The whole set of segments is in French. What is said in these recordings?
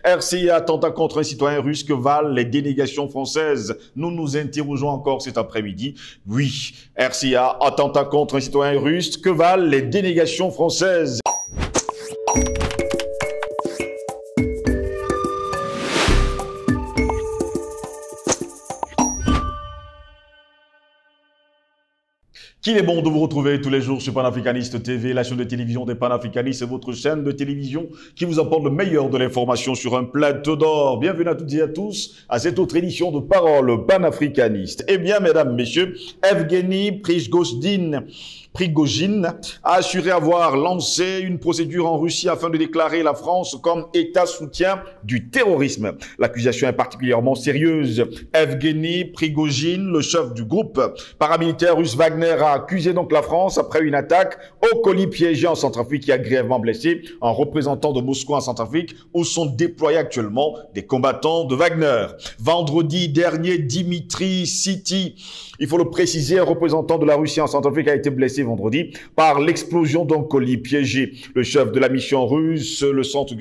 RCA attentat contre un citoyen russe, que valent les dénégations françaises? Nous nous interrogeons encore cet après-midi. Oui, RCA attentat contre un citoyen russe, que valent les dénégations françaises? Qu'il est bon de vous retrouver tous les jours sur Panafricaniste TV, la chaîne de télévision des panafricanistes, c'est votre chaîne de télévision qui vous apporte le meilleur de l'information sur un plateau d'or. Bienvenue à toutes et à tous à cette autre édition de Parole panafricaniste. Eh bien, mesdames, messieurs, Evgeny Prigojine a assuré avoir lancé une procédure en Russie afin de déclarer la France comme État soutien du terrorisme. L'accusation est particulièrement sérieuse. Evgeny Prigojine, le chef du groupe paramilitaire russe Wagner, a accusé donc la France après une attaque au colis piégé en Centrafrique qui a grièvement blessé un représentant de Moscou en Centrafrique où sont déployés actuellement des combattants de Wagner. Vendredi dernier, Dimitri Siti, il faut le préciser, un représentant de la Russie en Centrafrique a été blessé vendredi par l'explosion d'un colis piégé. Le chef de la mission russe, le centre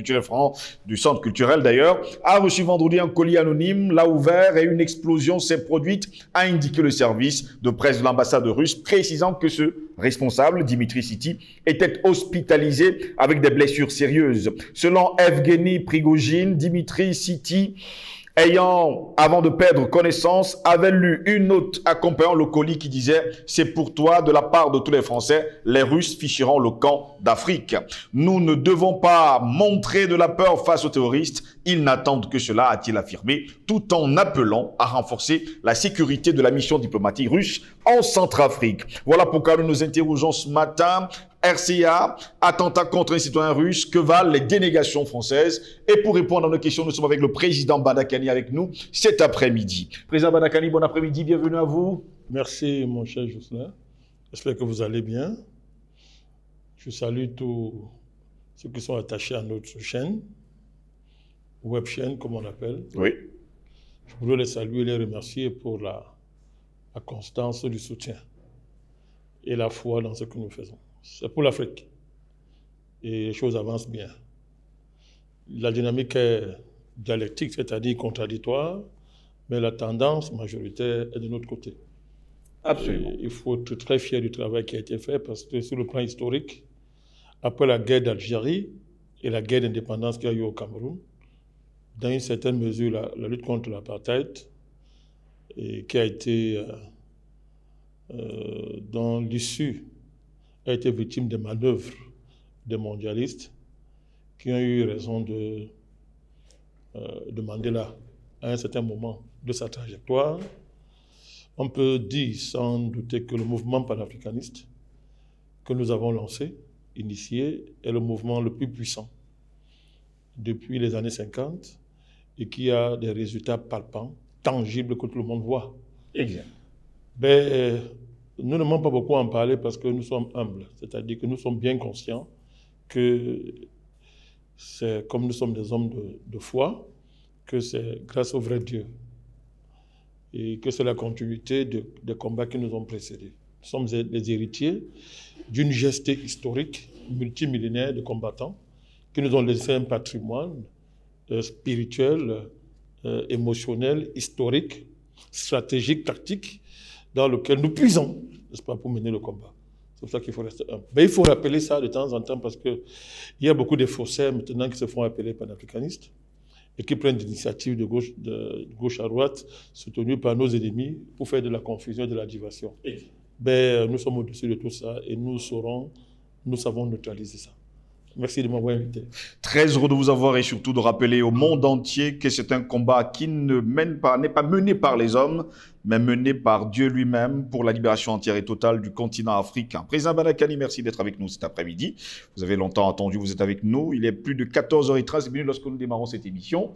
culturel d'ailleurs, a reçu vendredi un colis anonyme, l'a ouvert et une explosion s'est produite, a indiqué le service de presse de l'ambassade russe, précisant que ce responsable, Dimitri Siti, était hospitalisé avec des blessures sérieuses. Selon Evgeny Prigojine, Dimitri Siti, ayant, avant de perdre connaissance, avait lu une note accompagnant le colis qui disait « C'est pour toi de la part de tous les Français, les Russes ficheront le camp d'Afrique. Nous ne devons pas montrer de la peur face aux terroristes. Ils n'attendent que cela », a-t-il affirmé, tout en appelant à renforcer la sécurité de la mission diplomatique russe en Centrafrique. Voilà pourquoi nous nous interrogeons ce matin. RCA, attentat contre un citoyen russe, que valent les dénégations françaises? Et pour répondre à nos questions, nous sommes avec le président Badakani avec nous cet après-midi. Président Badakani, bon après-midi, bienvenue à vous. Merci mon cher Jocelyn, j'espère que vous allez bien. Je salue tous ceux qui sont attachés à notre chaîne, web chaîne comme on appelle. Oui. Je voudrais les saluer et les remercier pour la constance du soutien et la foi dans ce que nous faisons. C'est pour l'Afrique. Et les choses avancent bien. La dynamique est dialectique, c'est-à-dire contradictoire, mais la tendance majoritaire est de notre côté. Absolument. Et il faut être très fier du travail qui a été fait parce que sur le plan historique, après la guerre d'Algérie et la guerre d'indépendance qu'il y a eu au Cameroun, dans une certaine mesure, la lutte contre l'apartheid, qui a été dans l'issue, a été victime des manœuvres des mondialistes qui ont eu raison de Mandela à un certain moment de sa trajectoire. On peut dire sans douter que le mouvement panafricaniste que nous avons lancé, initié, est le mouvement le plus puissant depuis les années 50 et qui a des résultats palpants, tangibles que tout le monde voit. Exact. Nous ne demandons pas beaucoup en parler parce que nous sommes humbles, c'est-à-dire que nous sommes bien conscients que c'est comme nous sommes des hommes de foi, que c'est grâce au vrai Dieu et que c'est la continuité des combats qui nous ont précédés. Nous sommes les héritiers d'une geste historique multimillénaire de combattants qui nous ont laissé un patrimoine spirituel, émotionnel, historique, stratégique, tactique, dans lequel nous puisons, n'est-ce pas, pour mener le combat. C'est pour ça qu'il faut rester humble. Mais il faut rappeler ça de temps en temps parce qu'il y a beaucoup de faussaires maintenant qui se font appeler panafricanistes et qui prennent des initiatives de gauche à droite, soutenues par nos ennemis, pour faire de la confusion et de la diversion. Nous sommes au-dessus de tout ça et nous savons neutraliser ça. Merci de m'avoir invité. Très heureux de vous avoir et surtout de rappeler au monde entier que c'est un combat qui n'est pas mené par les hommes, mais mené par Dieu lui-même pour la libération entière et totale du continent africain. Président Badakani, merci d'être avec nous cet après-midi. Vous avez longtemps attendu, vous êtes avec nous. Il est plus de 14h13 lorsque nous démarrons cette émission.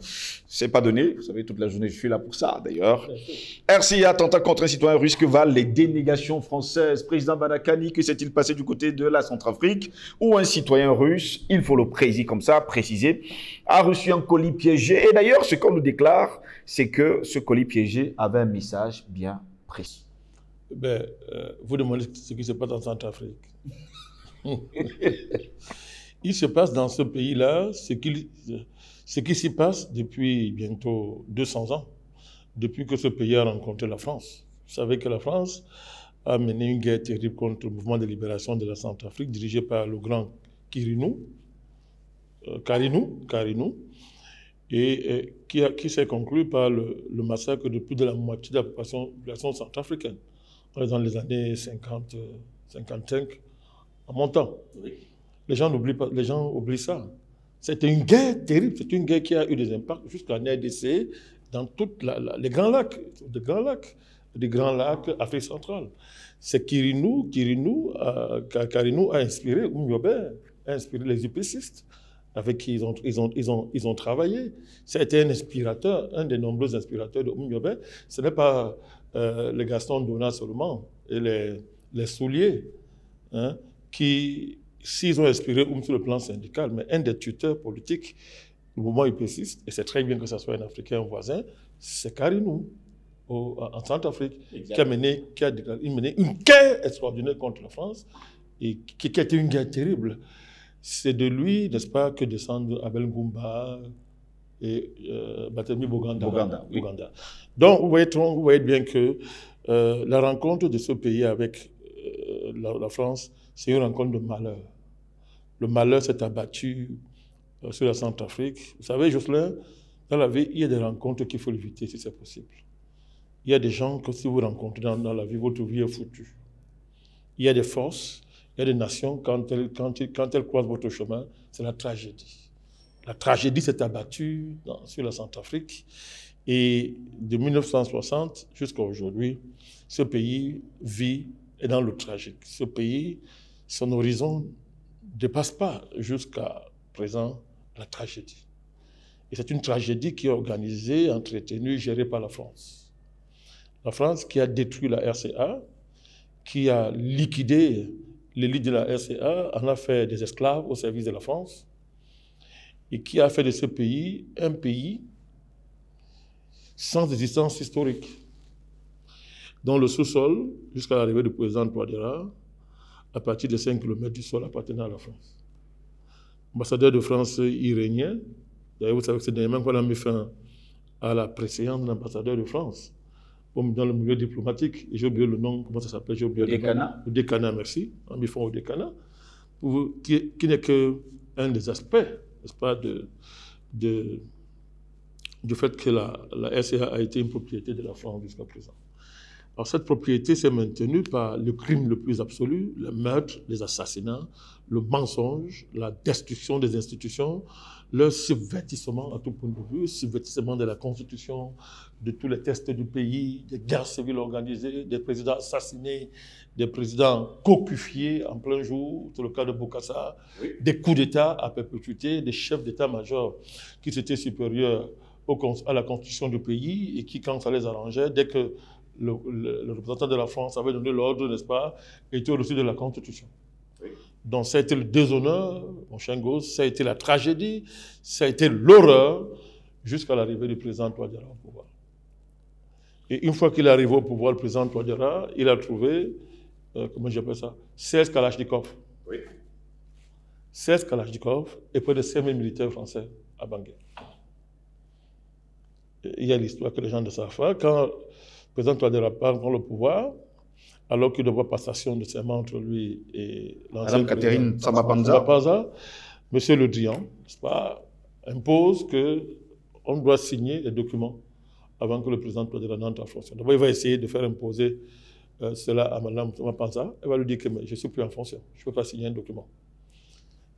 C'est pas donné, vous savez, toute la journée je suis là pour ça d'ailleurs. RCA, attentat contre un citoyen russe, que valent les dénégations françaises? Président Badakani, que s'est-il passé du côté de la Centrafrique où un citoyen russe, il faut le préciser, a reçu un colis piégé? Et d'ailleurs, ce qu'on nous déclare, c'est que ce colis piégé avait un message bien précis. Vous demandez ce qui se passe en Centrafrique. Il se passe dans ce pays-là ce Ce qui s'y passe depuis bientôt 200 ans, depuis que ce pays a rencontré la France. Vous savez que la France a mené une guerre terrible contre le mouvement de libération de la Centrafrique, dirigé par le grand Karinou, et qui s'est conclu par le massacre de plus de la moitié de la population centrafricaine, dans les années 50, 55, en montant. Oui. Les gens oublient ça. C'était une guerre terrible, c'est une guerre qui a eu des impacts jusqu'en RDC, dans tous les grands lacs, des grands lacs Afrique centrale. C'est Karinou a inspiré Oumyobé, a inspiré les UPCistes, avec qui ils ont travaillé. C'était un inspirateur, un des nombreux inspirateurs de Oumyobé. Ce n'est pas les Gaston Donat seulement, et les Souliers, hein, qui, s'ils ont inspiré sur le plan syndical, mais un des tuteurs politiques du mouvement UPCiste, et c'est très bien que ce soit un Africain voisin, c'est Karinou, en Centrafrique, qui a mené une guerre extraordinaire contre la France, et qui a été une guerre terrible. C'est de lui, n'est-ce pas, que descendent Abel Ngoumba et Batemi Boganda. Oui. Donc, vous voyez bien que la rencontre de ce pays avec la France, c'est une rencontre de malheur. Le malheur s'est abattu sur la Centrafrique. Vous savez, Jocelyn, dans la vie, il y a des rencontres qu'il faut éviter si c'est possible. Il y a des gens que si vous rencontrez dans la vie, votre vie est foutue. Il y a des forces, il y a des nations, quand elles croisent votre chemin, c'est la tragédie. La tragédie s'est abattue sur la Centrafrique. Et de 1960 jusqu'à aujourd'hui, ce pays est dans le tragique. Ce pays, son horizon ne dépasse pas jusqu'à présent la tragédie. Et c'est une tragédie qui est organisée, entretenue, gérée par la France. La France qui a détruit la RCA, qui a liquidé l'élite de la RCA, en a fait des esclaves au service de la France, et qui a fait de ce pays un pays sans existence historique, dont le sous-sol, jusqu'à l'arrivée du président Touadéra, à partir de 5 km du sol, appartenait à la France. L'ambassadeur de France y régnait. D'ailleurs, vous savez que c'est dernièrement qu'on a mis fin à la préséance de l'ambassadeur de France, dans le milieu diplomatique. Et j'ai oublié le nom, comment ça s'appelle? J'ai oublié le nom. Le décanat, merci. On a mis fin au décanat, qui n'est qu'un des aspects, n'est-ce pas, du fait que la RCA a été une propriété de la France jusqu'à présent. Alors cette propriété s'est maintenue par le crime le plus absolu, le meurtre, les assassinats, le mensonge, la destruction des institutions, le subvertissement à tout point de vue, subvertissement de la Constitution, de tous les textes du pays, des guerres civiles organisées, des présidents assassinés, des présidents cocufiés en plein jour, c'est le cas de Bokassa, oui. Des coups d'État à perpétuité, des chefs d'état-major qui étaient supérieurs à la Constitution du pays et qui, quand ça les arrangeait, dès que le représentant de la France avait donné l'ordre, n'est-ce pas, était au-dessus de la Constitution. Oui. Donc ça a été le déshonneur, mon cher Gosse, ça a été la tragédie, ça a été l'horreur, jusqu'à l'arrivée du président Touadéra au pouvoir. Et une fois qu'il est arrivé au pouvoir, le président Touadéra, il a trouvé, comment j'appelle ça, 16 Kalachnikov. Oui. 16 Kalachnikov et près de 5000 militaires français à Bangui. Il y a l'histoire que les gens ne savent pas. Quand le président Touadéra prend le pouvoir, alors qu'il devait passation de serment entre lui et Madame Catherine Samba-Panza, M. Le Drian, n'est-ce pas, impose qu'on doit signer les documents avant que le président Touadéra n'entre en fonction. D'abord, il va essayer de faire imposer cela à Mme Samba-Panza. Elle va lui dire que je ne suis plus en fonction, je ne peux pas signer un document.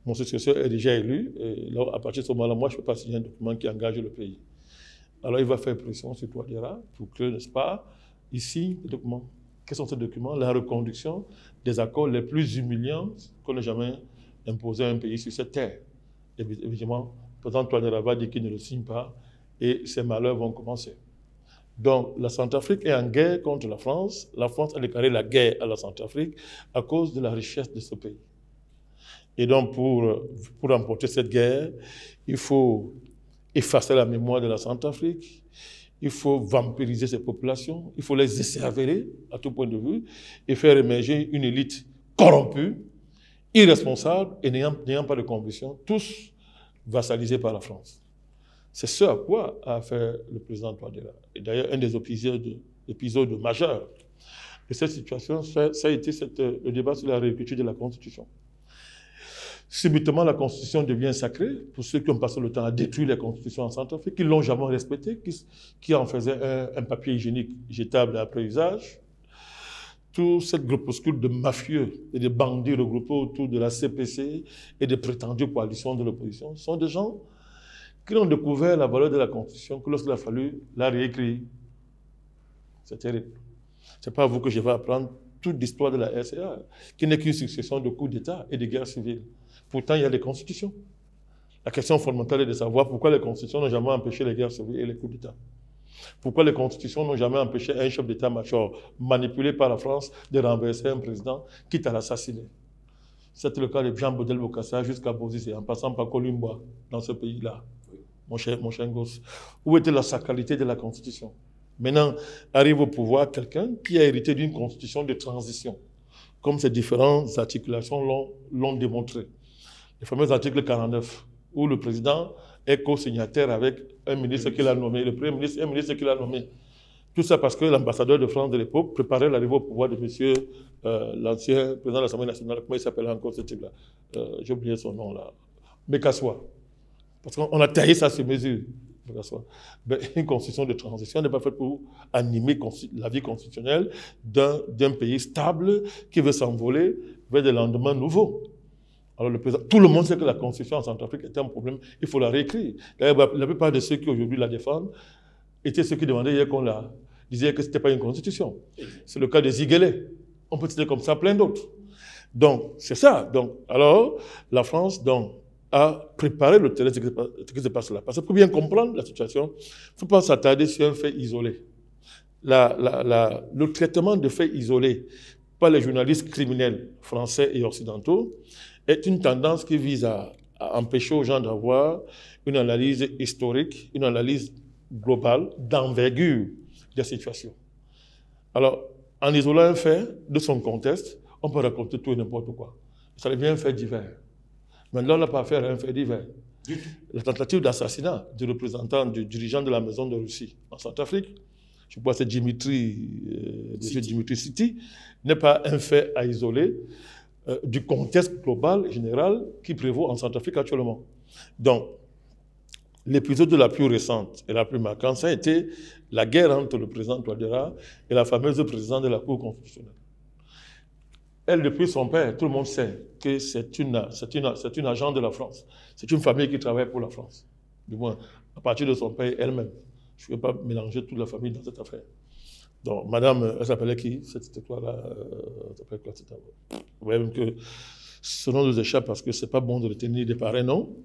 Mon successeur est déjà élu, et là, à partir de ce moment-là, moi, je ne peux pas signer un document qui engage le pays. Alors, il va faire pression sur Touadéra pour que, n'est-ce pas, ici, les documents. Quels sont ces documents? La reconduction des accords les plus humiliants qu'on ait jamais imposés à un pays sur cette terre. Et évidemment, le président Touadéra va dire qu'il ne le signe pas et ces malheurs vont commencer. Donc, la Centrafrique est en guerre contre la France. La France a déclaré la guerre à la Centrafrique à cause de la richesse de ce pays. Et donc, pour remporter cette guerre, il faut effacer la mémoire de la Centrafrique, il faut vampiriser ces populations, il faut les esserveiller à tout point de vue et faire émerger une élite corrompue, irresponsable et n'ayant pas de conviction, tous vassalisés par la France. C'est ce à quoi a fait le président Touadéra. Et d'ailleurs, un des épisodes majeurs de cette situation, ça a été le débat sur la réécriture de la Constitution. Subitement, la Constitution devient sacrée pour ceux qui ont passé le temps à détruire la Constitution en Centrafrique, qui ne l'ont jamais respectée, qui en faisaient un papier hygiénique jetable après usage. Tout cette groupuscule de mafieux et de bandits regroupés autour de la CPC et des prétendues coalitions de l'opposition sont des gens qui ont découvert la valeur de la Constitution que lorsqu'il a fallu la réécrire. C'est terrible. Ce n'est pas à vous que je vais apprendre toute l'histoire de la RCA, qui n'est qu'une succession de coups d'État et de guerres civiles. Pourtant, il y a des constitutions. La question fondamentale est de savoir pourquoi les constitutions n'ont jamais empêché les guerres civiles et les coups d'État. Pourquoi les constitutions n'ont jamais empêché un chef d'État-major manipulé par la France de renverser un président, quitte à l'assassiner. C'était le cas de Jean Bodel Bokassa jusqu'à Bozizé, en passant par Columba, dans ce pays-là. Mon cher gosse. Où était la sacralité de la Constitution? Maintenant, arrive au pouvoir quelqu'un qui a hérité d'une Constitution de transition, comme ces différentes articulations l'ont démontré. Le fameux article 49, où le président est co-signataire avec un ministre qu'il a nommé, le premier ministre et un ministre qu'il a nommé. Tout ça parce que l'ambassadeur de France de l'époque préparait l'arrivée au pouvoir de monsieur, l'ancien président de l'Assemblée nationale, comment il s'appelait encore ce type-là? J'ai oublié son nom là. Mekassoua. Parce qu'on a taillé ça sur mesure. Ben, une constitution de transition n'est pas faite pour animer la vie constitutionnelle d'un pays stable qui veut s'envoler vers des lendemains nouveaux. Alors tout le monde sait que la constitution en Centrafrique était un problème, il faut la réécrire. D'ailleurs, la plupart de ceux qui aujourd'hui la défendent étaient ceux qui demandaient hier qu'on la disaient que ce n'était pas une constitution. C'est le cas de Ziguélé. On peut citer comme ça plein d'autres. Donc, c'est ça. Donc, alors, la France, a préparé le terrain de ce qui se passe là. Parce que pour bien comprendre la situation, il ne faut pas s'attarder sur un fait isolé. Le traitement de faits isolés par les journalistes criminels français et occidentaux est une tendance qui vise à empêcher aux gens d'avoir une analyse historique, une analyse globale, d'envergure des situations. Alors, en isolant un fait de son contexte, on peut raconter tout et n'importe quoi. Ça devient un fait divers. Maintenant, on n'a pas affaire à un fait divers. La tentative d'assassinat du représentant, du dirigeant de la maison de Russie en Centrafrique, je crois que c'est Dimitri Siti, n'est pas un fait à isoler du contexte global, général, qui prévaut en Centrafrique actuellement. Donc, l'épisode la plus récente et la plus marquante, ça a été la guerre entre le président Touadéra et la fameuse présidente de la Cour constitutionnelle. Elle, depuis son père, tout le monde sait que c'est une agente de la France. C'est une famille qui travaille pour la France. Du moins, à partir de son père elle-même. Je ne vais pas mélanger toute la famille dans cette affaire. Donc, madame, elle s'appelait qui? C'était quoi là? Elle s'appelait quoi? Vous voyez même que ce nom nous échappe parce que ce n'est pas bon de retenir des pareils noms.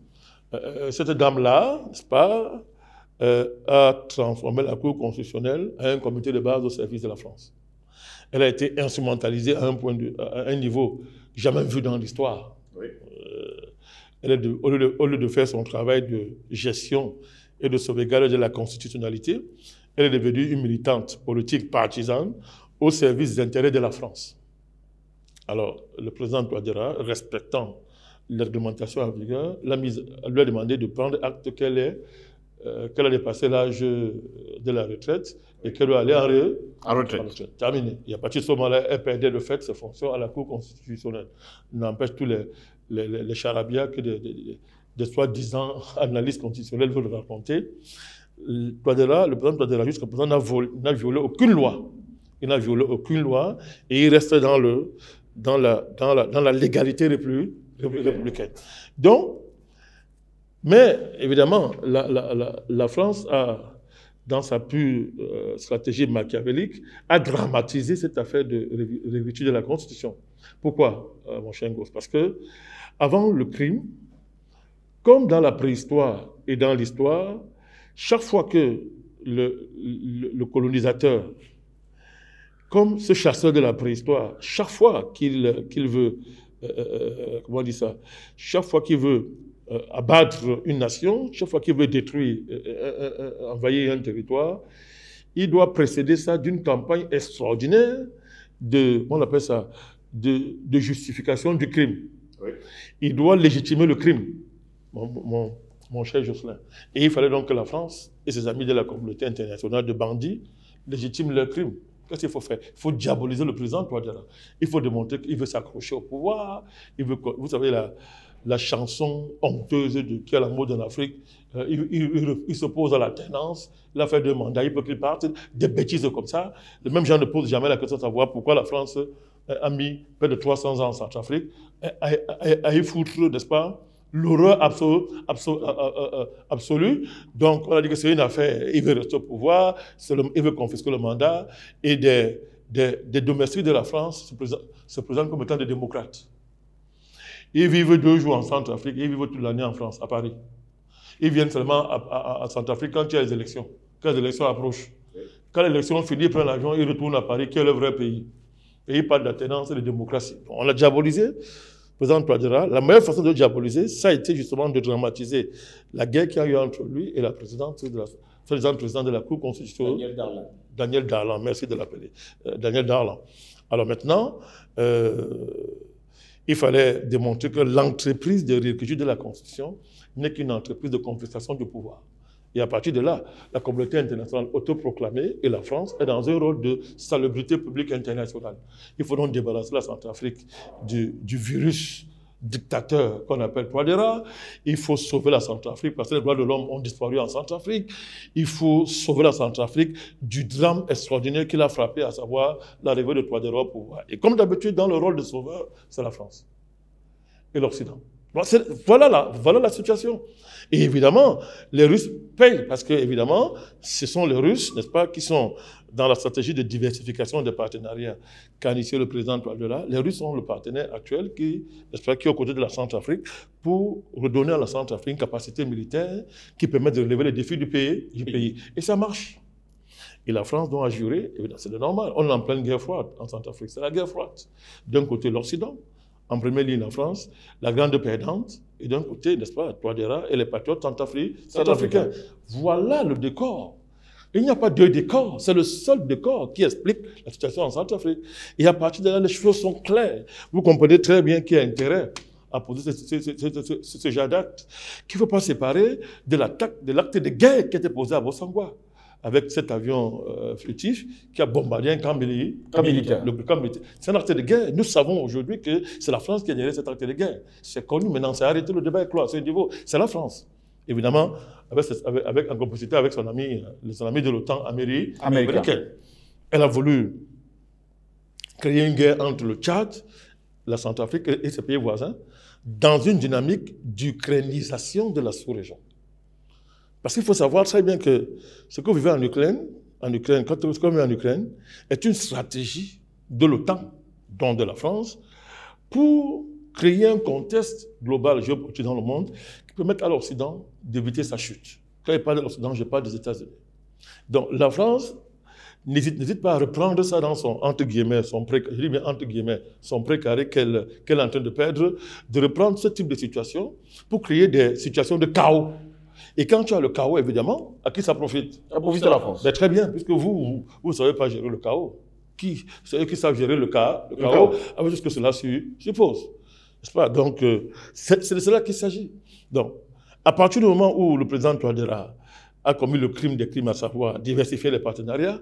Cette dame-là, n'est-ce pas, a transformé la Cour constitutionnelle en un comité de base au service de la France. Elle a été instrumentalisée à un niveau jamais vu dans l'histoire. Oui. Au lieu de faire son travail de gestion et de sauvegarde de la constitutionnalité, elle est devenue une militante politique partisane au service des intérêts de la France. Alors, le président Touadéra, respectant la réglementation en vigueur, lui a demandé de prendre acte qu'elle a dépassé l'âge de la retraite et qu'elle doit aller en retraite. Terminé. Et à partir de ce moment-là, elle perdait de fait ses fonctions à la Cour constitutionnelle. N'empêche tous les charabia que des soi-disant analystes constitutionnels veulent raconter. Le président Touadéra, jusqu'à présent, n'a violé aucune loi. Il n'a violé aucune loi et il reste dans la légalité républicaine. Donc, mais évidemment, la France a, dans sa pure stratégie machiavélique, a dramatisé cette affaire de réécriture de la Constitution. Pourquoi, mon cher gosse? Parce que avant le crime, comme dans la préhistoire et dans l'histoire, chaque fois que le colonisateur, comme ce chasseur de la préhistoire, chaque fois qu'il veut, comment on dit ça, chaque fois qu'il veut abattre une nation, chaque fois qu'il veut détruire, envahir un territoire, il doit précéder ça d'une campagne extraordinaire on appelle ça, de justification du crime. Oui. Il doit légitimer le crime. mon cher Jocelyn. Et il fallait donc que la France et ses amis de la communauté internationale de bandits légitiment leurs crimes. Qu'est-ce qu'il faut faire? Il faut diaboliser le président Touadéra. Il faut démontrer qu'il veut s'accrocher au pouvoir. Il veut, vous savez, la chanson honteuse qui est à la mode en Afrique, il s'oppose à la tenance, il a fait 2 mandats, il peut qu'il parte, des bêtises comme ça. Les mêmes gens ne posent jamais la question de savoir pourquoi la France a mis près de 300 ans en Centrafrique, à y foutre, n'est-ce pas, l'horreur absolue. Donc, on a dit que c'est une affaire, il veut rester au pouvoir, il veut confisquer le mandat, et des domestiques de la France se présentent comme étant des démocrates. Ils vivent 2 jours en Centrafrique, ils vivent toute l'année en France, à Paris. Ils viennent seulement à Centrafrique quand il y a les élections, quand les élections approchent. Quand les élections finissent, ils prennent l'avion, ils retournent à Paris, qui est le vrai pays. Et ils parlent d'alternance et de démocratie. On l'a diabolisé. Président Touadéra, la meilleure façon de le diaboliser, ça a été justement de dramatiser la guerre qu'il y a eu entre lui et la présidente président de la Cour constitutionnelle. Daniel Darlan, merci de l'appeler. Daniel Darlan. Alors maintenant, il fallait démontrer que l'entreprise de réécriture de la Constitution n'est qu'une entreprise de confiscation du pouvoir. Et à partir de là, la communauté internationale autoproclamée et la France est dans un rôle de salubrité publique internationale. Il faut donc débarrasser la Centrafrique du virus dictateur qu'on appelle Touadéra. Il faut sauver la Centrafrique parce que les droits de l'homme ont disparu en Centrafrique. Il faut sauver la Centrafrique du drame extraordinaire qui l'a frappé, à savoir l'arrivée de Touadéra au pouvoir. Et comme d'habitude, dans le rôle de sauveur, c'est la France et l'Occident. Bon, voilà la situation. Et évidemment, les Russes payent parce que, évidemment, ce sont les Russes, n'est-ce pas, qui sont dans la stratégie de diversification des partenariats qu'a initié le président Touadéra. Les Russes sont le partenaire actuel qui, n'est-ce pas, qui est aux côtés de la Centrafrique pour redonner à la Centrafrique une capacité militaire qui permet de relever les défis du pays. Et ça marche. Et la France doit jurer, c'est normal. On est en pleine guerre froide en Centrafrique. C'est la guerre froide. D'un côté, l'Occident. En première ligne en France, la grande perdante, et d'un côté, n'est-ce pas, Touadéra et les patriotes centrafricains. Voilà le décor. Il n'y a pas 2 décors, c'est le seul décor qui explique la situation en Centrafrique. Et à partir de là, les choses sont claires. Vous comprenez très bien qu'il y a intérêt à poser ce genre d'acte, qu'il ne faut pas séparer de l'acte de guerre qui était posé à Bossangwa, avec cet avion furtif qui a bombardé un camp militaire. C'est un acte de guerre. Nous savons aujourd'hui que c'est la France qui a géré cet acte de guerre. C'est connu maintenant, c'est arrêté, le débat est clos à ce niveau. C'est la France. Évidemment, en complicité avec son ami de l'OTAN américain. Elle a voulu créer une guerre entre le Tchad, la Centrafrique et ses pays voisins, dans une dynamique d'ukrainisation de la sous-région. Parce qu'il faut savoir très bien que ce que vous vivez en Ukraine, quand on vit en Ukraine, est une stratégie de l'OTAN, dont de la France, pour créer un contexte global géopolitique dans le monde qui permette à l'Occident d'éviter sa chute. Quand je parle de l'Occident, je parle des États-Unis. Donc la France n'hésite pas à reprendre ça dans son, entre guillemets, son précaré qu'elle est en train de perdre, de reprendre ce type de situation pour créer des situations de chaos. Et quand tu as le chaos, évidemment, à qui ça profite? Ça profite à la France. Mais très bien, puisque vous ne savez pas gérer le chaos. C'est eux qui savent gérer le chaos, avec ce que cela suppose. N'est-ce pas? Donc, c'est de cela qu'il s'agit. Donc, à partir du moment où le président Touadéra a commis le crime des crimes, à savoir diversifier les partenariats,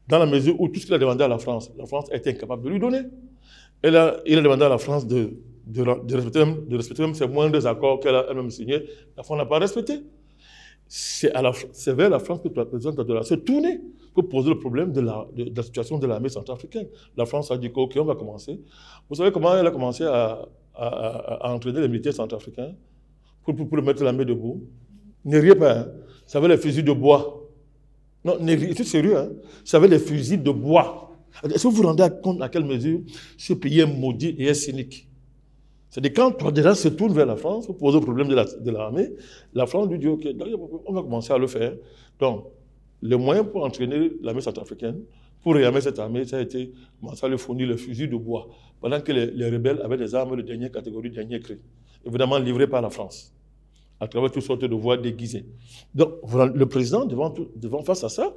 dans la mesure où tout ce qu'il a demandé à la France a été incapable de lui donner. Il a demandé à la France de respecter même ses moindres accords qu'elle a elle-même signés. La France n'a pas respecté. C'est vers la France que le président Touadéra s'est tourné pour poser le problème de la situation de l'armée centrafricaine. La France a dit OK, on va commencer. Vous savez comment elle a commencé à entraîner les militaires centrafricains pour mettre l'armée debout? Ne riez pas, hein. Ça avait les fusils de bois. Non, c'est sérieux, hein. Ça avait les fusils de bois. Est-ce que vous vous rendez compte à quelle mesure ce pays est maudit et est cynique? C'est-à-dire quand Touadéra se tourne vers la France pour poser le problème de l'armée, la France lui dit OK, on va commencer à le faire. Donc, le moyen pour entraîner l'armée centrafricaine, pour réarmer cette armée, ça a été commencer à lui fournir le fusil de bois, pendant que les rebelles avaient des armes de dernière catégorie, dernier cri, évidemment livrées par la France. à travers toutes sortes de voies déguisées. Donc, voilà, le président, devant face à ça,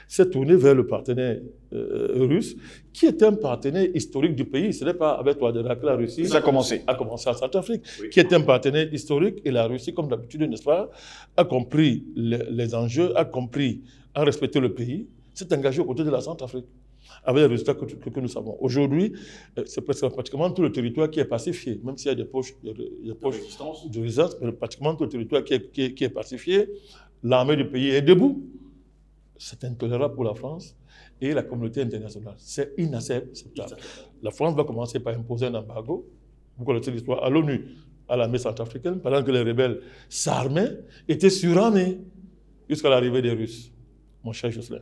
s'est tourné vers le partenaire russe, qui est un partenaire historique du pays. Ce n'est pas avec Touadéra que la Russie Ça a commencé en Centrafrique, oui. qui est un partenaire historique. Et la Russie, comme d'habitude, n'est-ce pas, a compris les enjeux, a compris, a respecté le pays, s'est engagé aux côtés de la Centrafrique, avec les résultats que nous savons. Aujourd'hui, c'est pratiquement tout le territoire qui est pacifié, même s'il y a des poches de résistance, mais pratiquement tout le territoire qui est pacifié. L'armée du pays est debout. C'est intolérable pour la France et la communauté internationale. C'est inacceptable. La France va commencer par imposer un embargo. Vous connaissez l'histoire à l'ONU, à l'armée centrafricaine, pendant que les rebelles s'armaient, étaient surarmés jusqu'à l'arrivée des Russes, mon cher Jocelyn.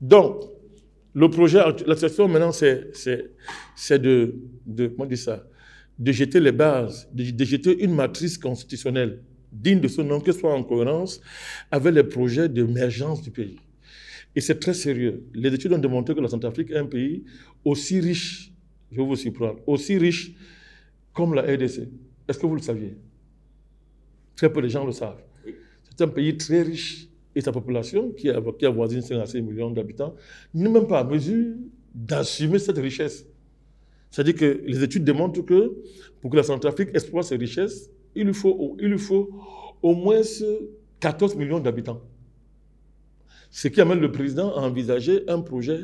Donc, le projet, la situation maintenant, c'est de jeter les bases, de jeter une matrice constitutionnelle digne de ce nom, que ce soit en cohérence avec les projets d'émergence du pays. Et c'est très sérieux. Les études ont démontré que la Centrafrique est un pays aussi riche, je vais vous surprendre, aussi riche comme la RDC. Est-ce que vous le saviez? Très peu de gens le savent. C'est un pays très riche. Et sa population, qui avoisine 5 millions d'habitants, n'est même pas à mesure d'assumer cette richesse. C'est-à-dire que les études démontrent que pour que la Centrafrique exploite ses richesses, il lui faut au moins 14 millions d'habitants. Ce qui amène le président à envisager un projet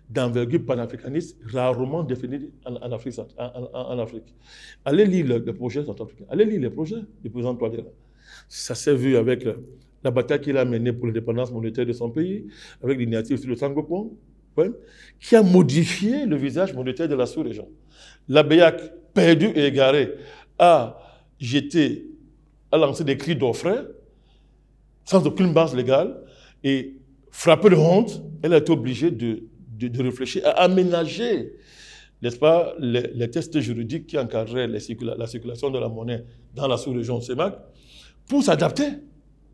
d'envergure panafricaniste rarement défini en Afrique. Allez lire les projets centrafricains. Allez lire les projets du président Touadéra. Ça s'est vu avec la bataille qu'il a menée pour l'indépendance monétaire de son pays, avec l'initiative sur le Sangopo, qui a modifié le visage monétaire de la sous-région. La BEAC, perdue et égarée, a lancé des cris d'orfraie, sans aucune base légale, et frappée de honte, elle a été obligée de réfléchir à aménager, n'est-ce pas, les textes juridiques qui encadraient la circulation de la monnaie dans la sous-région CEMAC, pour s'adapter.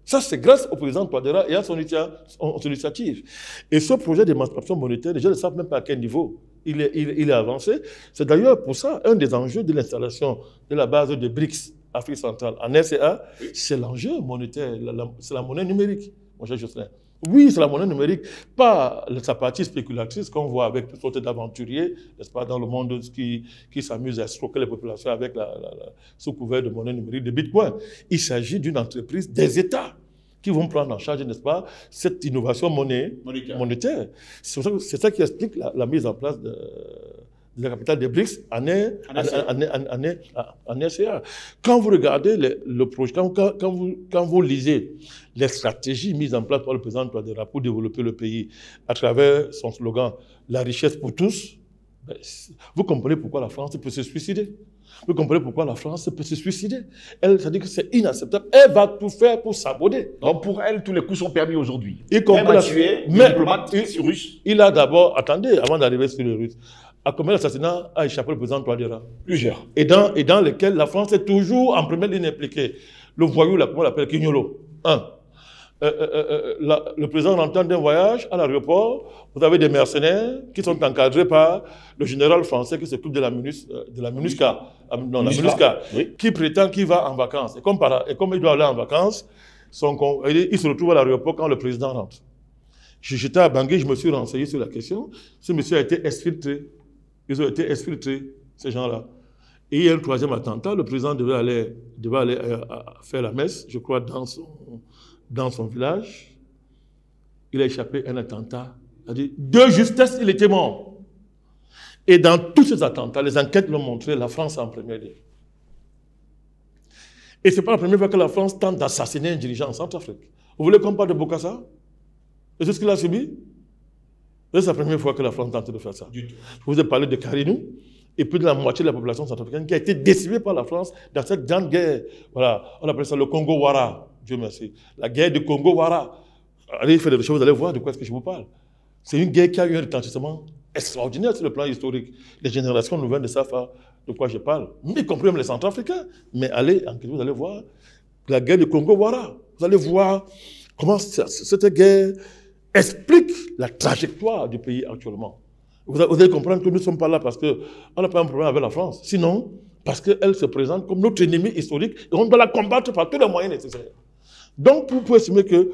Ça, c'est grâce au président Touadéra et à son initiative. Et ce projet d'émancipation monétaire, les gens ne savent même pas à quel niveau il est avancé. C'est d'ailleurs pour ça, un des enjeux de l'installation de la base de BRICS, Afrique centrale, en RCA, c'est l'enjeu monétaire, c'est la monnaie numérique, mon cher Jocelyn. Oui, c'est la monnaie numérique, pas sa partie spéculatrice qu'on voit avec toutes sortes d'aventuriers, n'est-ce pas, dans le monde qui s'amusent à escroquer les populations avec sous couvert de monnaie numérique, de Bitcoin. Il s'agit d'une entreprise des États qui vont prendre en charge, n'est-ce pas, cette innovation monétaire. C'est ça qui explique la mise en place de la capitale des BRICS en RCA. Quand vous regardez le projet, quand vous lisez les stratégies mises en place par le président Touadéra pour développer le pays à travers son slogan « La richesse pour tous », vous comprenez pourquoi la France peut se suicider. Vous comprenez pourquoi la France peut se suicider. Ça dit que c'est inacceptable. Elle va tout faire pour s'abonner. Donc pour elle, tous les coups sont permis aujourd'hui. Elle va tuer les diplomates russes. Il a d'abord, attendez, avant d'arriver sur les Russes, à combien d'assassinats a échappé le président Touadéra? Plusieurs. Et dans lesquels la France est toujours en première ligne impliquée. Le voyou, comment on l'appelle, Quignolo. Le président rentre d'un voyage à l'aéroport, vous avez des mercenaires qui sont encadrés par le général français qui s'occupe de la MINUSCA, oui, qui prétend qu'il va en vacances. Et comme il doit aller en vacances, il se retrouve à l'aéroport quand le président rentre. J'étais à Bangui, je me suis renseigné sur la question. Ce monsieur a été exfiltré. Ils ont été exfiltrés, ces gens-là. Et il y a un troisième attentat. Le président devait aller faire la messe, je crois, dans son village. Il a échappé à un attentat. De justesse, il était mort. Et dans tous ces attentats, les enquêtes l'ont montré, la France en première ligne. Et ce n'est pas la première fois que la France tente d'assassiner un dirigeant en Centrafrique. Vous voulez qu'on parle de Bokassa? Et c'est ce qu'il a subi? C'est la première fois que la France tente de faire ça. Je vous ai parlé de Karinou, et plus de la moitié de la population centrafricaine qui a été décimée par la France dans cette grande guerre. Voilà, on appelle ça le Congo-Wara. Dieu merci. La guerre du Congo-Wara. Allez faire des recherches, vous allez voir de quoi est-ce que je vous parle. C'est une guerre qui a eu un retentissement extraordinaire sur le plan historique. Les générations nouvelles ne savent pas de quoi je parle, y compris même les Centrafricains. Mais allez, vous allez voir la guerre du Congo-Wara. Vous allez voir comment cette guerre explique la trajectoire du pays actuellement. Vous allez comprendre que nous ne sommes pas là parce qu'on n'a pas un problème avec la France. Sinon, parce qu'elle se présente comme notre ennemi historique et on doit la combattre par tous les moyens nécessaires. Donc, vous pouvez estimer que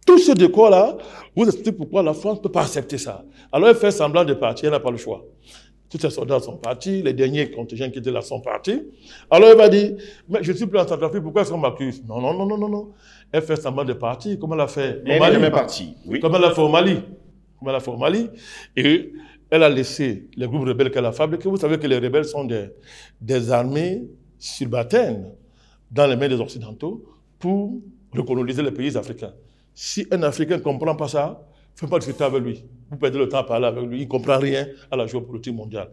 tout ce décor-là vous explique pourquoi la France ne peut pas accepter ça. Alors, elle fait semblant de partir, elle n'a pas le choix. Tous ces soldats sont partis, les derniers contingents qui étaient là sont partis. Alors, elle va dire, mais je ne suis plus en Centrafrique, pourquoi est-ce qu'on m'accuse? Non, non, non, non, non, non. Elle fait semblant de partir, comme elle a fait au Mali. Elle est partie, oui. Comme elle a fait au Mali. Comme elle a fait au Mali. Et elle a laissé les groupes rebelles qu'elle a fabriqués. Vous savez que les rebelles sont des armées subalternes dans les mains des Occidentaux pour recoloniser les pays africains. Si un Africain ne comprend pas ça, ne faut pas discuter avec lui. Vous perdez le temps à parler avec lui, il ne comprend rien à la géopolitique mondiale.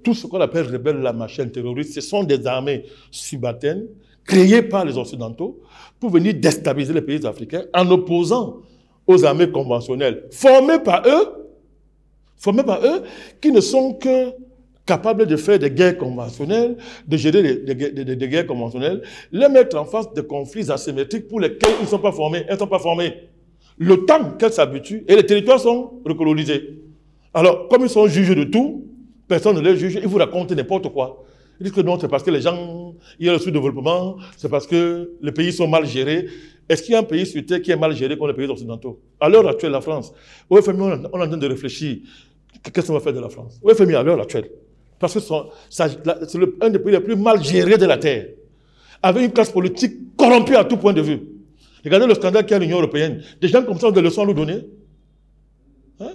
Tout ce qu'on appelle rebelles, la machine terroriste, ce sont des armées subalternes créées par les Occidentaux pour venir déstabiliser les pays africains en opposant aux armées conventionnelles formées par eux, qui ne sont que capables de faire des guerres conventionnelles, de gérer des guerres conventionnelles, les mettre en face de conflits asymétriques pour lesquels ils ne sont pas formés, elles ne sont pas formées. Le temps qu'elles s'habituent, et les territoires sont recolonisés. Alors, comme ils sont juges de tout, personne ne les juge, ils vous racontent n'importe quoi. Ils disent que non, c'est parce que les gens, il y a le sous-développement, c'est parce que les pays sont mal gérés. Est-ce qu'il y a un pays sur Terre qui est mal géré comme les pays occidentaux? À l'heure actuelle, la France, au FMI, on est en train de réfléchir, qu'est-ce qu'on va faire de la France? Au FMI, à l'heure actuelle, parce que c'est un des pays les plus mal gérés de la Terre, avec une classe politique corrompue à tout point de vue. Regardez le scandale qu'il y a à l'Union européenne. Des gens comme ça ont des leçons à nous donner. Hein?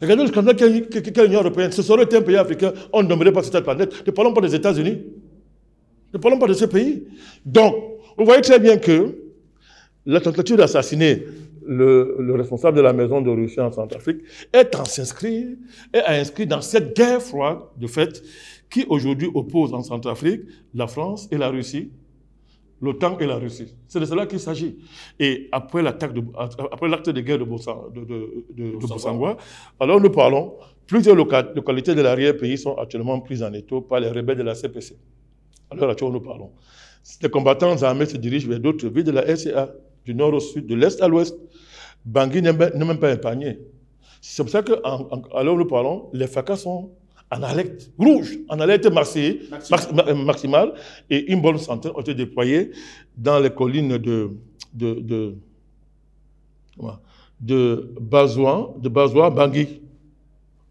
Regardez le scandale qu'il y a à l'Union européenne. Ce serait un pays africain, on ne nommerait pas sur cette planète. Ne parlons pas des États-Unis. Ne parlons pas de ce pays. Donc, vous voyez très bien que la tentative d'assassiner le responsable de la maison de Russie en Centrafrique est à s'inscrire et à inscrire dans cette guerre froide, de fait, qui aujourd'hui oppose en Centrafrique la France et la Russie, l'OTAN et la Russie. C'est de cela qu'il s'agit. Et après l'acte de guerre de Bossangoa, alors nous parlons, plusieurs localités de l'arrière-pays sont actuellement prises en étau par les rebelles de la CPC. Alors actuellement nous parlons. Les combattants armés se dirigent vers d'autres villes de la RCA, du nord au sud, de l'est à l'ouest. Bangui n'est même pas épargné. C'est pour ça qu'à l'heure où nous parlons, les fracas sont en alerte rouge, en alerte maximale, et une bonne centaine ont été déployés dans les collines de Bazoua, Bangui.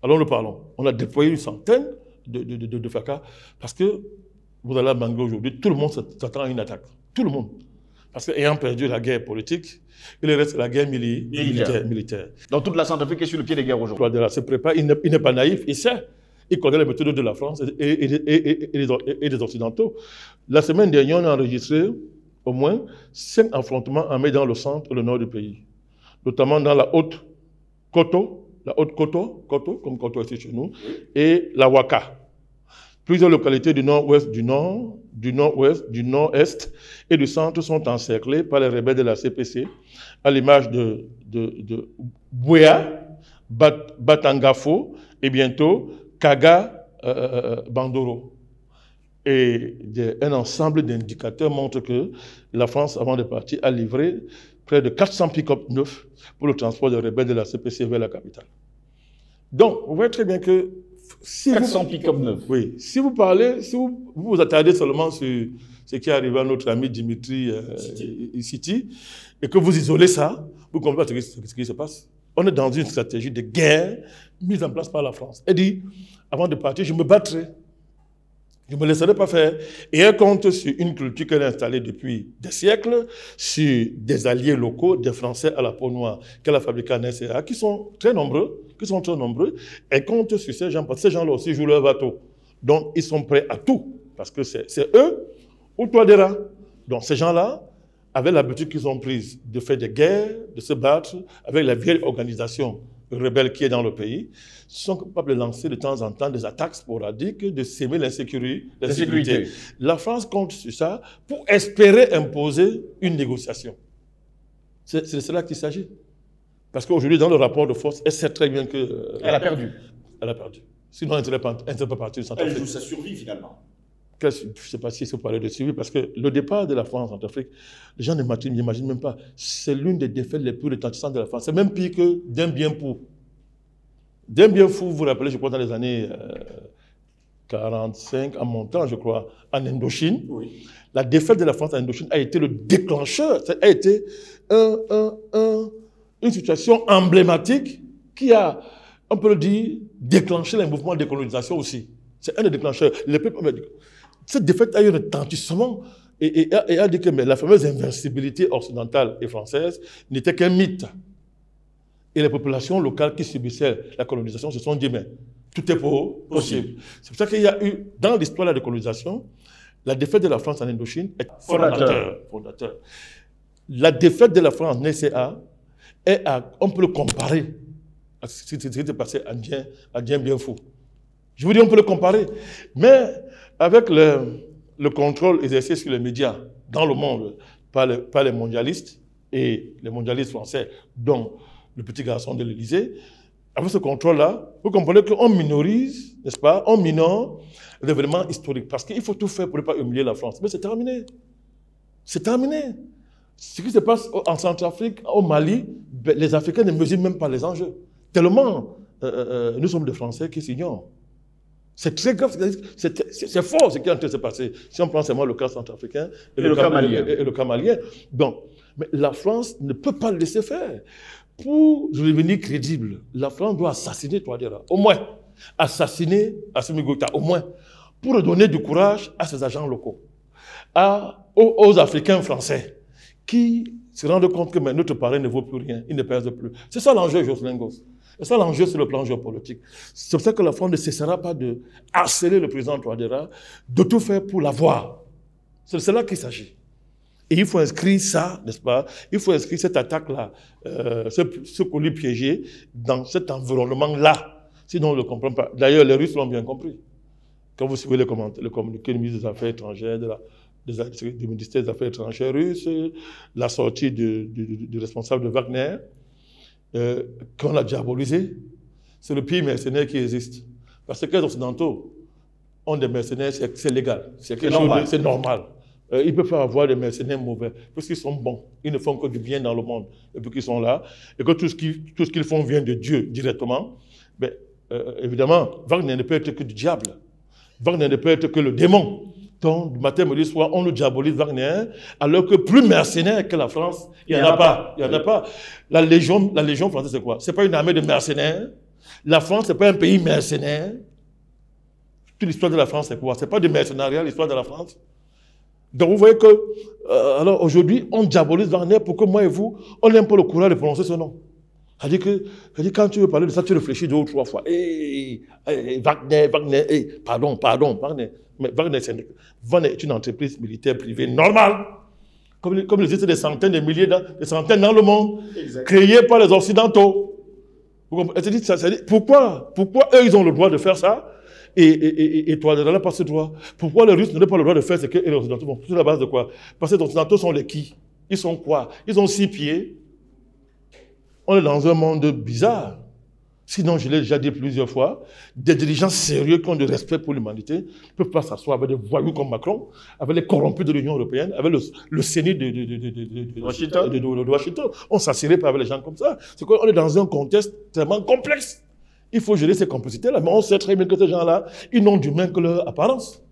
Alors nous parlons. On a déployé une centaine de fracas parce que vous allez à Bangui aujourd'hui, tout le monde s'attend à une attaque. Tout le monde. Parce qu'ayant perdu la guerre politique, il reste la guerre militaire. Donc toute la Centrafrique est sur le pied des guerres aujourd'hui. Il se prépare, il n'est pas naïf, il sait. Il connaît les méthodes de la France et des Occidentaux. La semaine dernière, on a enregistré au moins 5 affrontements armés dans le centre et le nord du pays, notamment dans la Haute-Koto, comme Koto ici chez nous, et la Waka. Plusieurs localités du nord-ouest, du nord-ouest, du nord-est et du centre sont encerclées par les rebelles de la CPC, à l'image de Bouya, Batangafo et bientôt Kaga Bandoro. Et un ensemble d'indicateurs montre que la France, avant de partir, a livré près de 400 pick-up neufs pour le transport des rebelles de la CPC vers la capitale. Donc, vous voyez très bien que... Si 400 pick-up neufs. Oui. Si vous parlez, si vous vous attardez seulement sur ce qui est arrivé à notre ami Dimitri Siti, et que vous isolez ça, vous comprenez pas ce qui se passe. On est dans une stratégie de guerre mise en place par la France. Elle dit, avant de partir, je me battrai. Je ne me laisserai pas faire. Et elle compte sur une culture qu'elle a installée depuis des siècles, sur des alliés locaux, des Français à la peau noire, qu'elle a fabriqués en SCA, qui sont très nombreux. Elle compte sur ces gens, parce que ces gens-là aussi jouent leur bateau. Donc, ils sont prêts à tout, parce que c'est eux ou toi des rats. Donc, ces gens-là, avec l'habitude qu'ils ont prise de faire des guerres, de se battre, avec la vieille organisation rebelle qui est dans le pays, sont capables de lancer de temps en temps des attaques sporadiques, de s'aimer l'insécurité. La France compte sur ça pour espérer imposer une négociation. C'est de cela qu'il s'agit. Parce qu'aujourd'hui, dans le rapport de force, elle sait très bien que... Elle a perdu. Elle a perdu. Sinon, elle ne serait pas partie de Centrafrique. Elle joue sa survie, finalement. Je ne sais pas si il faut parler de survie, parce que le départ de la France en Centrafrique, les gens n'imaginent même pas. C'est l'une des défaites les plus retentissantes de la France. C'est même pire que d'un bien fou. D'un bien fou, vous vous rappelez, je crois, dans les années 45 en montant, je crois, en Indochine. Oui. La défaite de la France en Indochine a été le déclencheur, ça a été une situation emblématique qui a, on peut le dire, déclenché les mouvements de décolonisation aussi. C'est un des déclencheurs. Cette défaite a eu un retentissement et a dit que mais la fameuse invincibilité occidentale et française n'était qu'un mythe. Et les populations locales qui subissaient la colonisation se sont dit, mais tout est possible. C'est pour ça qu'il y a eu, dans l'histoire de la décolonisation, la défaite de la France en Indochine est fondateur. La défaite de la France en NCA, on peut le comparer à ce qui s'est passé à Dien Bien Phu. Je vous dis, on peut le comparer. Mais avec le contrôle exercé sur les médias dans le monde par les mondialistes, et les mondialistes français, dont le petit garçon de l'Élysée, avec ce contrôle-là, vous comprenez qu'on minorise, n'est-ce pas, on minore l'événement historique. Parce qu'il faut tout faire pour ne pas humilier la France. Mais c'est terminé. C'est terminé. Ce qui se passe en Centrafrique, au Mali, les Africains ne mesurent même pas les enjeux. Tellement nous sommes des Français qui s'ignorent. C'est très grave, c'est fort ce qui est en train de se passer. Si on prend seulement le cas centrafricain et le cas malien. Donc, mais la France ne peut pas le laisser faire. Pour devenir crédible, la France doit assassiner Touadéra, au moins. Assassiner Assimi Goïta, au moins. Pour donner du courage à ses agents locaux, aux Africains français, qui se rendent compte que notre parrain ne vaut plus rien, il ne pèse plus. C'est ça l'enjeu, Jocelyn Gosse. C'est ça l'enjeu sur le plan géopolitique. C'est pour ça que la France ne cessera pas de harceler le président Touadéra, de tout faire pour l'avoir. C'est de cela qu'il s'agit. Et il faut inscrire ça, n'est-ce pas? Il faut inscrire cette attaque-là, ce colis piégé, dans cet environnement-là. Sinon, on ne le comprend pas. D'ailleurs, les Russes l'ont bien compris. Quand vous suivez le communiqué du ministre des Affaires étrangères, du ministère des Affaires étrangères russe, la sortie du responsable de Wagner, qu'on a diabolisé, c'est le pire mercenaire qui existe. Parce que les Occidentaux ont des mercenaires, c'est légal, c'est normal. Ils peuvent pas avoir des mercenaires mauvais, parce qu'ils sont bons. Ils ne font que du bien dans le monde, depuis qu'ils sont là, et que tout ce qu'ils font vient de Dieu directement. Mais, évidemment, Wagner ne peut être que du diable. Wagner ne peut être que le démon. Donc, du matin, midi, soir, on le diabolise Wagner, alors que plus mercenaire que la France, il n'y en a pas. Il n'y en a pas. La Légion française, c'est quoi? Ce n'est pas une armée de mercenaires. La France, ce n'est pas un pays mercenaire. Toute l'histoire de la France, c'est quoi? Ce n'est pas du mercenariat, l'histoire de la France. Donc vous voyez que, alors aujourd'hui, on diabolise Wagner pour que moi et vous, on n'aime pas le courage de prononcer ce nom. C'est-à-dire que quand tu veux parler de ça, tu réfléchis 2 ou 3 fois. Wagner, pardon, Wagner. Mais Wagner est une entreprise militaire privée normale, comme il existe des centaines de milliers, des centaines dans le monde, créées par les Occidentaux. Pourquoi eux, ils ont le droit de faire ça? Et toi, n'a pas ce droit. Pourquoi les Russes n'ont pas le droit de faire ce que les Occidentaux font? Sur la base de quoi? Parce que les Occidentaux sont les qui? Ils sont quoi? Ils ont 6 pieds. On est dans un monde bizarre. Sinon, je l'ai déjà dit plusieurs fois, des dirigeants sérieux qui ont du respect pour l'humanité ne peuvent pas s'asseoir avec des voyous comme Macron, avec les corrompus de l'Union européenne, avec le CENI de Washington. On ne s'assierait pas avec les gens comme ça. C'est qu'on est dans un contexte tellement complexe. Il faut gérer ces complicités-là. Mais on sait très bien que ces gens-là, ils n'ont d'humain que leur apparence.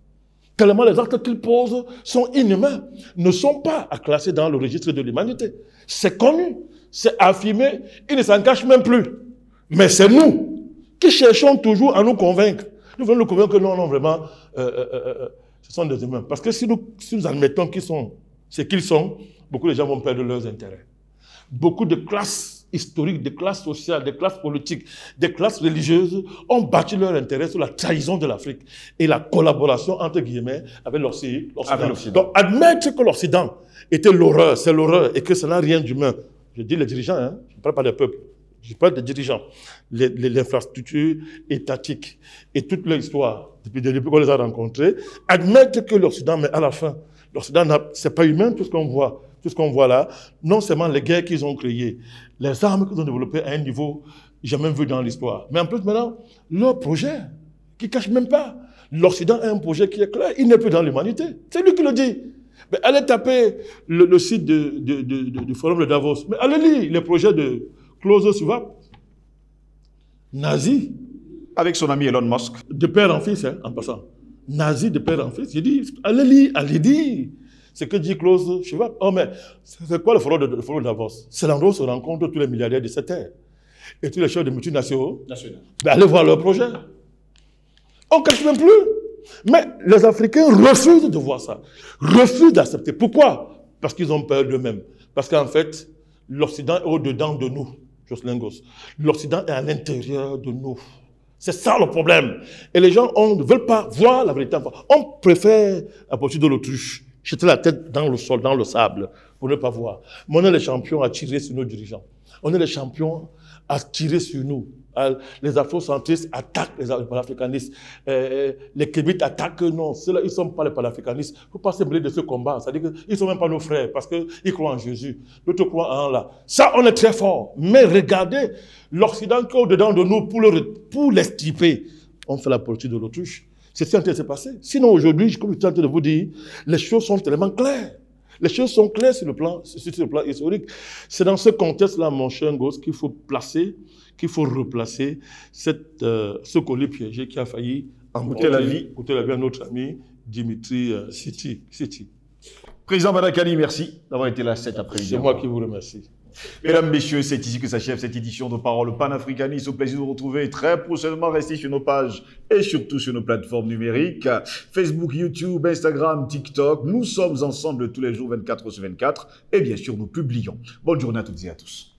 Tellement les actes qu'ils posent sont inhumains, ne sont pas à classer dans le registre de l'humanité. C'est connu, c'est affirmé, ils ne s'en cachent même plus. Mais c'est nous qui cherchons toujours à nous convaincre. Nous voulons nous convaincre que non, vraiment, ce sont des humains. Parce que si nous admettons qu'ils sont ce qu'ils sont, beaucoup de gens vont perdre leurs intérêts. Beaucoup de classes historiques, des classes sociales, des classes politiques, des classes religieuses ont bâti leur intérêt sur la trahison de l'Afrique et la collaboration, entre guillemets, avec l'Occident. Donc, admettre que l'Occident était l'horreur, c'est l'horreur, et que ça n'a rien d'humain. Je dis les dirigeants, hein, je ne parle pas des peuples. Je parle des dirigeants, l'infrastructure étatique et toute leur histoire, depuis qu'on les a rencontrés, admettre que l'Occident, mais à la fin, l'Occident, ce n'est pas humain tout ce qu'on voit là, non seulement les guerres qu'ils ont créées, les armes qu'ils ont développées à un niveau jamais vu dans l'histoire, mais en plus maintenant, leur projet, qui ne cache même pas, l'Occident a un projet qui est clair, il n'est plus dans l'humanité, c'est lui qui le dit. Mais allez taper le site du forum de Davos, mais allez lire les projets de Klaus Schwab, nazi. Avec son ami Elon Musk. De père en fils, hein, en passant. nazi de père en fils. J'ai dit, allez lire. C'est que dit Klaus Schwab. Oh, mais c'est quoi le forum de Davos? C'est l'endroit où se rencontrent tous les milliardaires de cette terre. Et tous les chefs de multinationaux. Ben, allez voir leur projet. On ne cache même plus. Mais les Africains refusent de voir ça. Refusent d'accepter. Pourquoi? Parce qu'ils ont peur d'eux-mêmes. Parce qu'en fait, l'Occident est au-dedans de nous. Jocelyn Goss. L'Occident est à l'intérieur de nous. C'est ça le problème. Et les gens ne veulent pas voir la vérité. On préfère la posture de l'autruche. Jeter la tête dans le sol, dans le sable, pour ne pas voir. Mais on est les champions à tirer sur nos dirigeants. On est les champions à tirer sur nous. Les afrocentristes attaquent les panafricanistes. Les Kémites attaquent, non, ceux-là, ils ne sont pas les panafricanistes. Il ne faut pas se mêler de ce combat. C'est-à-dire qu'ils ne sont même pas nos frères, parce qu'ils croient en Jésus. D'autres croient en Allah. Ça, on est très fort. Mais regardez l'Occident qui est au-dedans de nous pour l'extirper. On fait la politique de l'autruche. C'est ce qui est en train de se passer. Sinon, aujourd'hui, comme je suis en train de vous dire, les choses sont tellement claires. Les choses sont claires sur le plan historique. C'est dans ce contexte-là, mon cher Ngoz, qu'il faut replacer ce collier piégé qui a failli coûter la vie à notre ami Dimitri Siti. Président Badakani, merci d'avoir été là cet après-midi. C'est moi qui vous remercie. Mesdames, Messieurs, c'est ici que s'achève cette édition de Parole panafricaniste. Au plaisir de vous retrouver très prochainement. Restez sur nos pages et surtout sur nos plateformes numériques. Facebook, YouTube, Instagram, TikTok. Nous sommes ensemble tous les jours 24/24. Et bien sûr, nous publions. Bonne journée à toutes et à tous.